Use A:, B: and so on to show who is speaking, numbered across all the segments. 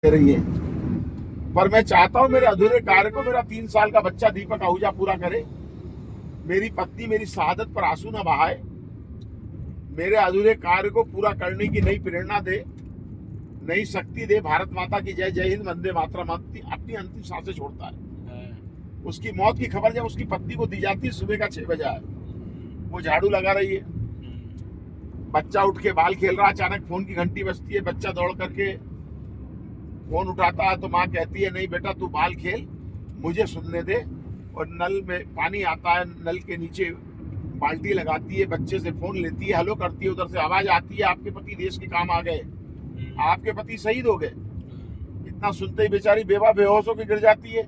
A: रही है। पर मैं चाहता हूं मेरे अधूरे कार्य को मेरा 3 साल का बच्चा दीपक आहूजा पूरा करे। मेरी पत्नी मेरी शहादत पर आंसू न बहाए, मेरे अधूरे कार्य को पूरा करने की नई प्रेरणा दे, नई शक्ति दे। भारत माता की जय, जय हिंद, वंदे मातरम। अपनी अंतिम सांसें छोड़ता है। उसकी मौत की खबर जब उसकी पत्नी को दी जाती है सुबह का 6 बजे, वो झाड़ू लगा रही है, बच्चा उठ के बाल खेल रहा, अचानक फोन की घंटी बजती है, बच्चा दौड़ करके फोन उठाता है तो माँ कहती है नहीं बेटा तू बाल खेल, मुझे सुनने दे। और नल में पानी आता है, नल के नीचे बाल्टी लगाती है, बच्चे से फोन लेती है, हेलो करती है, उधर से आवाज आती है आपके पति देश के काम आ गए, आपके पति शहीद हो गए। इतना सुनते ही बेचारी बेवा बेहोश होकर गिर जाती है।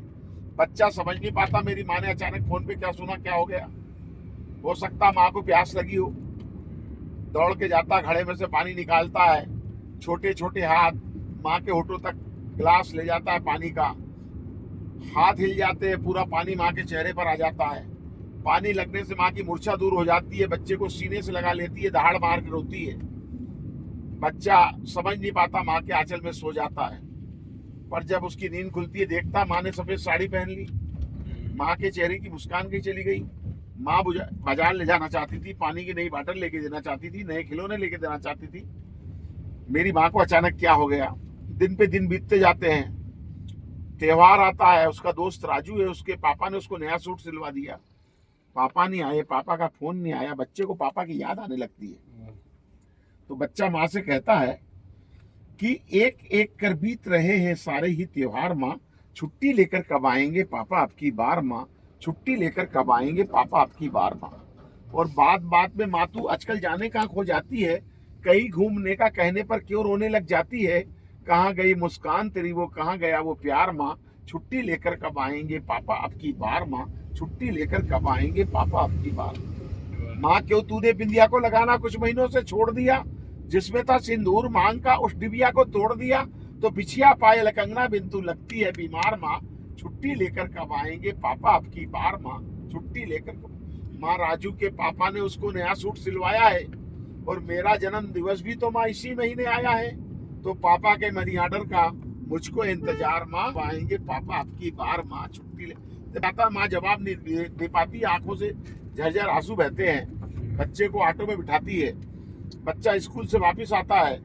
A: बच्चा समझ नहीं पाता मेरी माँ ने अचानक फोन पे क्या सुना, क्या हो गया। हो सकता माँ को प्यास लगी हो, दौड़ के जाता, घड़े में से पानी निकालता है, छोटे छोटे हाथ माँ के होठों तक गिलास ले जाता है पानी का, हाथ हिल जाते हैं, पूरा पानी माँ के चेहरे पर आ जाता है। पानी लगने से माँ की मूर्छा दूर हो जाती है, बच्चे को सीने से लगा लेती है, दहाड़ मार के रोती है। बच्चा समझ नहीं पाता, माँ के आंचल में सो जाता है। पर जब उसकी नींद खुलती है देखता माँ ने सफेद साड़ी पहन ली, माँ के चेहरे की मुस्कान कहीं चली गई। माँ बाजार ले जाना चाहती थी, पानी की नई बाटल लेके देना चाहती थी, नए खिलौने लेके देना चाहती थी। मेरी माँ को अचानक क्या हो गया। दिन पे दिन बीतते जाते हैं, त्योहार आता है, उसका दोस्त राजू है, उसके पापा ने उसको नया सूट सिलवा दिया। पापा नहीं आए, पापा का फोन नहीं आया, बच्चे को पापा की याद आने लगती है। तो बच्चा माँ से कहता है कि एक एक कर बीत रहे हैं सारे ही त्योहार माँ, छुट्टी लेकर कब आएंगे पापा आपकी बार माँ, छुट्टी लेकर कब आएंगे पापा आपकी बार माँ। और बात बात में माँ तू आजकल जाने कहाँ खो जाती है, कहीं घूमने का कहने पर क्यों रोने लग जाती है, कहाँ गई मुस्कान तेरी, वो कहाँ गया वो प्यार माँ, छुट्टी लेकर कब आएंगे पापा आपकी बार माँ, छुट्टी लेकर कब आएंगे पापा आपकी बार। माँ क्यों तूने बिंदिया को लगाना कुछ महीनों से छोड़ दिया, जिसमें था सिंदूर मांग का उस डिबिया को तोड़ दिया, तो बिछिया पायल कंगना बिंतु लगती है बीमार माँ, छुट्टी लेकर कब आएंगे पापा आपकी बार माँ, छुट्टी लेकर। माँ राजू के पापा ने उसको नया सूट सिलवाया है और मेरा जन्म दिवस भी तो माँ इसी महीने आया है, तो पापा के मनी ऑर्डर का मुझको इंतजार माँ, आएंगे पापा आपकी बार माँ, छुट्टी ले। पापा माँ जवाब नहीं दे पाती, आंखों से झरझर आंसू बहते हैं। बच्चे को ऑटो में बिठाती है, बच्चा स्कूल से वापस आता है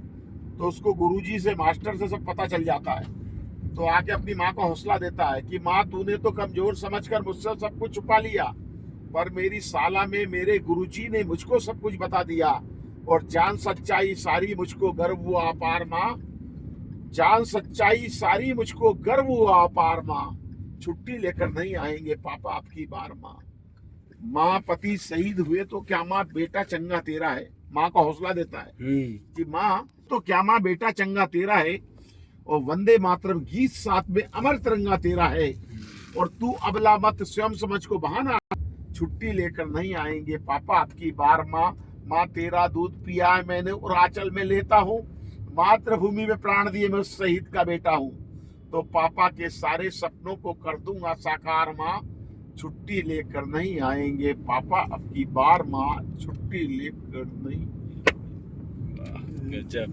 A: तो उसको गुरुजी से मास्टर से सब पता चल जाता है। तो आके अपनी माँ को हौसला देता है कि माँ तूने तो कमजोर समझकर मुझसे सब कुछ छुपा लिया, पर मेरी साला में मेरे गुरुजी ने मुझको सब कुछ बता दिया, और जान सच्चाई सारी मुझको गर्व हुआ अपार माँ, जान सच्चाई सारी मुझको गर्व हुआ अपार माँ, छुट्टी लेकर नहीं आएंगे पापा आपकी बार माँ। माँ पति शहीद हुए तो क्या माँ बेटा चंगा तेरा है, माँ को हौसला देता है कि माँ तो क्या माँ बेटा चंगा तेरा है, और वंदे मातरम गीत साथ में अमर तिरंगा तेरा है, और तू अबला मत स्वयं समझ को बहाना, छुट्टी लेकर नहीं आएंगे पापा आपकी बार माँ, माँ तेरा दूध पिया है मैंने और आंचल में लेता हूँ, मातृभूमि में प्राण दिए मैं उस शहीद का बेटा हूँ, तो पापा के सारे सपनों को कर दूंगा साकार माँ, छुट्टी लेकर नहीं आएंगे पापा आपकी बार माँ, छुट्टी लेकर नहीं।
B: गजब।